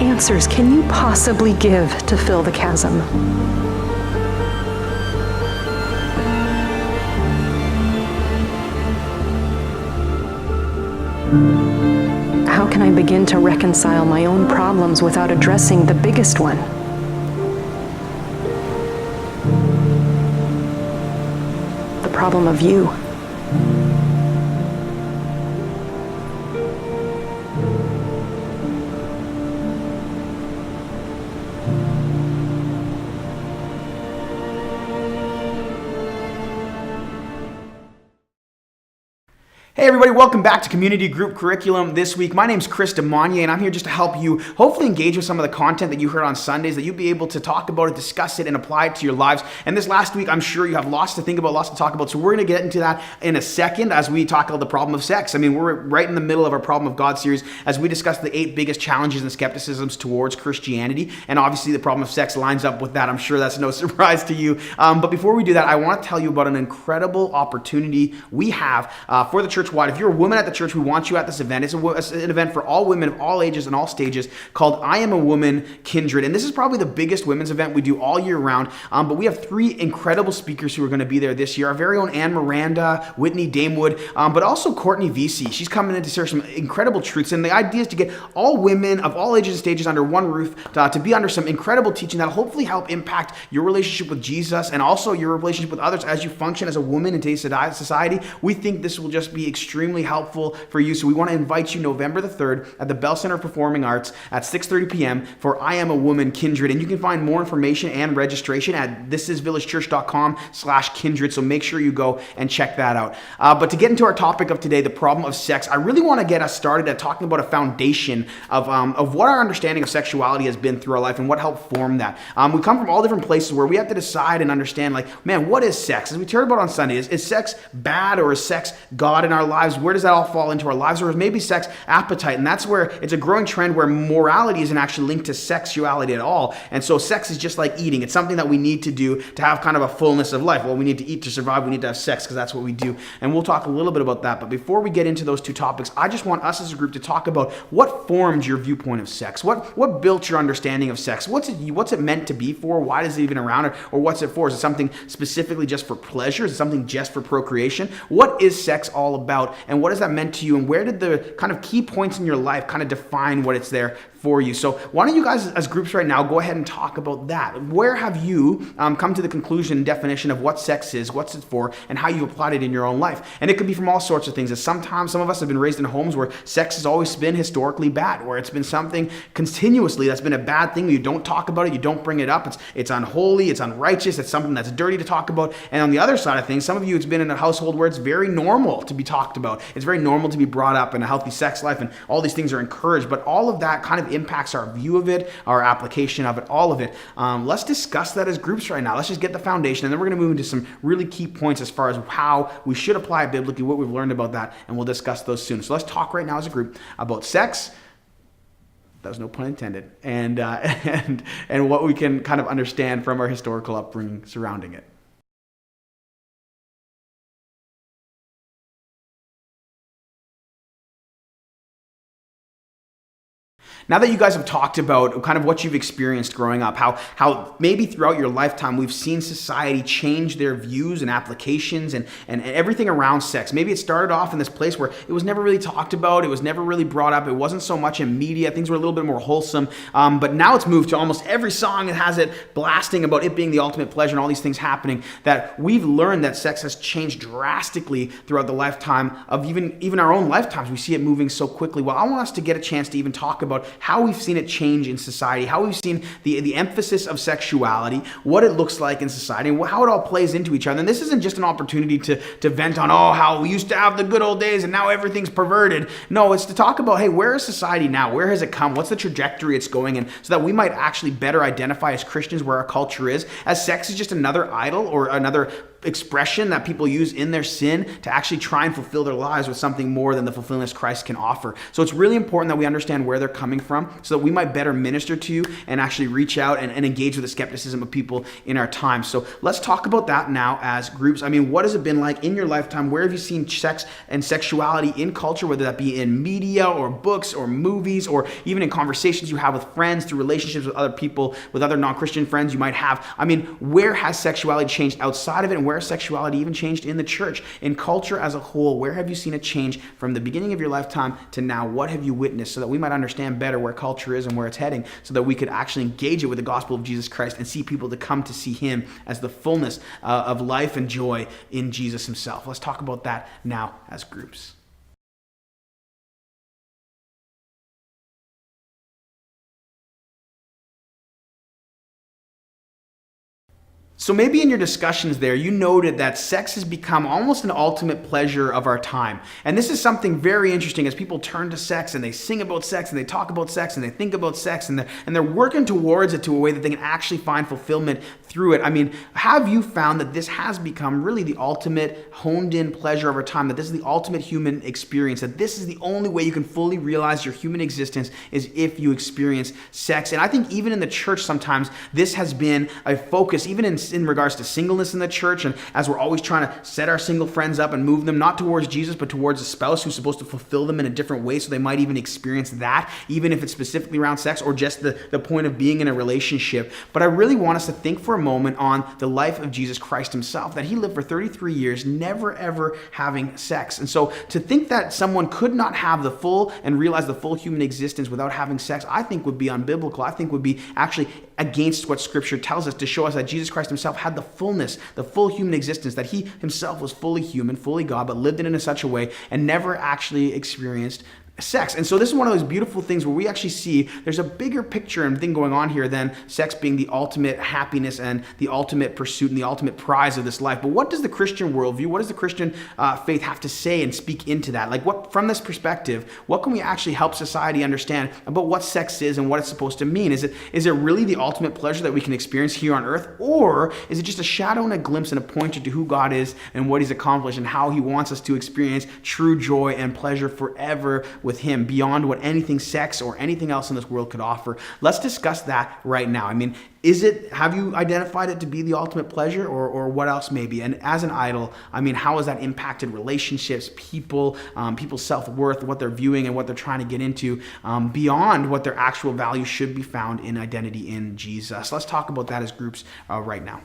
answers can you possibly give to fill the chasm? How can I begin to reconcile my own problems without addressing the biggest one? The problem of you. Hey everybody, welcome back to Community Group Curriculum this week. My name's Chris DeMonier, and I'm here just to help you hopefully engage with some of the content that you heard on Sundays, that you'll be able to talk about it, discuss it, and apply it to your lives. And this last week, I'm sure you have lots to think about, lots to talk about, so we're going to get into that in a second as we talk about the problem of sex. I mean, we're right in the middle of our Problem of God series as we discuss the 8 biggest challenges and skepticisms towards Christianity, and obviously the problem of sex lines up with that. I'm sure that's no surprise to you. But before we do that, I want to tell you about an incredible opportunity we have for the church. If you're a woman at the church, we want you at this event. It's an event for all women of all ages and all stages called I Am a Woman Kindred. And this is probably the biggest women's event we do all year round. But we have 3 incredible speakers who are going to be there this year. Our very own Anne Miranda, Whitney Damewood, but also Courtney Vesey. She's coming in to share some incredible truths. And the idea is to get all women of all ages and stages under one roof to be under some incredible teaching that'll hopefully help impact your relationship with Jesus and also your relationship with others as you function as a woman in today's society. We think this will just be extremely helpful for you. So we want to invite you November the 3rd at the Bell Center of Performing Arts at 6:30 p.m. for I Am a Woman Kindred. And you can find more information and registration at thisisvillagechurch.com/kindred. So make sure you go and check that out. But to get into our topic of today, the problem of sex, I really want to get us started at talking about a foundation of what our understanding of sexuality has been through our life and what helped form that. We come from all different places where we have to decide and understand, like, man, what is sex? As we heard about on Sunday, is sex bad, or is sex God in our lives? Where does that all fall into our lives? Or maybe sex appetite? And that's where it's a growing trend where morality isn't actually linked to sexuality at all. And so sex is just like eating. It's something that we need to do to have kind of a fullness of life. Well, we need to eat to survive. We need to have sex because that's what we do. And we'll talk a little bit about that. But before we get into those 2 topics, I just want us as a group to talk about what formed your viewpoint of sex. What built your understanding of sex? What's it meant to be for? Why is it even around? Or what's it for? Is it something specifically just for pleasure? Is it something just for procreation? What is sex all about? And what has that meant to you? And where did the kind of key points in your life kind of define what it's there for you? So why don't you guys as groups right now go ahead and talk about that. Where have you come to the conclusion and definition of what sex is, what's it for, and how you applied it in your own life? And it could be from all sorts of things. As sometimes some of us have been raised in homes where sex has always been historically bad, where it's been something continuously that's been a bad thing. You don't talk about it, you don't bring it up. It's unholy, it's unrighteous, it's something that's dirty to talk about. And on the other side of things, some of you, it's been in a household where it's very normal to be talked about. It's very normal to be brought up in a healthy sex life, and all these things are encouraged. But all of that kind of impacts our view of it, our application of it, all of it. Let's discuss that as groups right now. Let's just get the foundation, and then we're going to move into some really key points as far as how we should apply it biblically, what we've learned about that, and we'll discuss those soon. So let's talk right now as a group about sex. That was no pun intended, and what we can kind of understand from our historical upbringing surrounding it. Now that you guys have talked about kind of what you've experienced growing up, how maybe throughout your lifetime we've seen society change their views and applications and everything around sex. Maybe it started off in this place where it was never really talked about, it was never really brought up, it wasn't so much in media, things were a little bit more wholesome, but now it's moved to almost every song that has it blasting about it being the ultimate pleasure and all these things happening, that we've learned that sex has changed drastically throughout the lifetime of even our own lifetimes. We see it moving so quickly. Well, I want us to get a chance to even talk about how we've seen it change in society, how we've seen the emphasis of sexuality, what it looks like in society, and how it all plays into each other. And this isn't just an opportunity to vent on, how we used to have the good old days and now everything's perverted. No, it's to talk about, hey, where is society now? Where has it come? What's the trajectory it's going in? So that we might actually better identify as Christians where our culture is, as sex is just another idol or another expression that people use in their sin to actually try and fulfill their lives with something more than the fulfillment Christ can offer. So it's really important that we understand where they're coming from so that we might better minister to you and actually reach out and engage with the skepticism of people in our time. So let's talk about that now as groups. I mean, what has it been like in your lifetime? Where have you seen sex and sexuality in culture, whether that be in media or books or movies or even in conversations you have with friends, through relationships with other people, with other non-Christian friends you might have? I mean, where has sexuality changed outside of it, and where has sexuality even changed in the church? In culture as a whole, where have you seen a change from the beginning of your lifetime to now? What have you witnessed so that we might understand better where culture is and where it's heading, so that we could actually engage it with the gospel of Jesus Christ and see people to come to see him as the fullness of life and joy in Jesus himself? Let's talk about that now as groups. So maybe in your discussions there, you noted that sex has become almost an ultimate pleasure of our time. And this is something very interesting as people turn to sex and they sing about sex and they talk about sex and they think about sex and they're working towards it to a way that they can actually find fulfillment through it. I mean, have you found that this has become really the ultimate honed in pleasure of our time, that this is the ultimate human experience, that this is the only way you can fully realize your human existence is if you experience sex? And I think even in the church sometimes this has been a focus, even in regards to singleness in the church, and as we're always trying to set our single friends up and move them not towards Jesus but towards a spouse who's supposed to fulfill them in a different way so they might even experience that, even if it's specifically around sex or just the point of being in a relationship. But I really want us to think for a moment on the life of Jesus Christ himself, that he lived for 33 years never ever having sex. And so to think that someone could not have the full and realize the full human existence without having sex, I think would be unbiblical. I think would be actually against what Scripture tells us, to show us that Jesus Christ himself had the fullness, the full human existence, that he himself was fully human, fully God, but lived it in such a way and never actually experienced sex. And so this is one of those beautiful things where we actually see there's a bigger picture and thing going on here than sex being the ultimate happiness and the ultimate pursuit and the ultimate prize of this life. But what does the Christian worldview, what does the Christian faith have to say and speak into that? Like, what, from this perspective, what can we actually help society understand about what sex is and what it's supposed to mean? Is it really the ultimate pleasure that we can experience here on earth, or is it just a shadow and a glimpse and a pointer to who God is and what he's accomplished and how he wants us to experience true joy and pleasure forever with him, beyond what anything sex or anything else in this world could offer? Let's discuss that right now. I mean, have you identified it to be the ultimate pleasure, or what else maybe? And as an idol, I mean, how has that impacted relationships, people's self-worth, what they're viewing and what they're trying to get into, beyond what their actual value should be found in identity in Jesus? Let's talk about that as groups right now.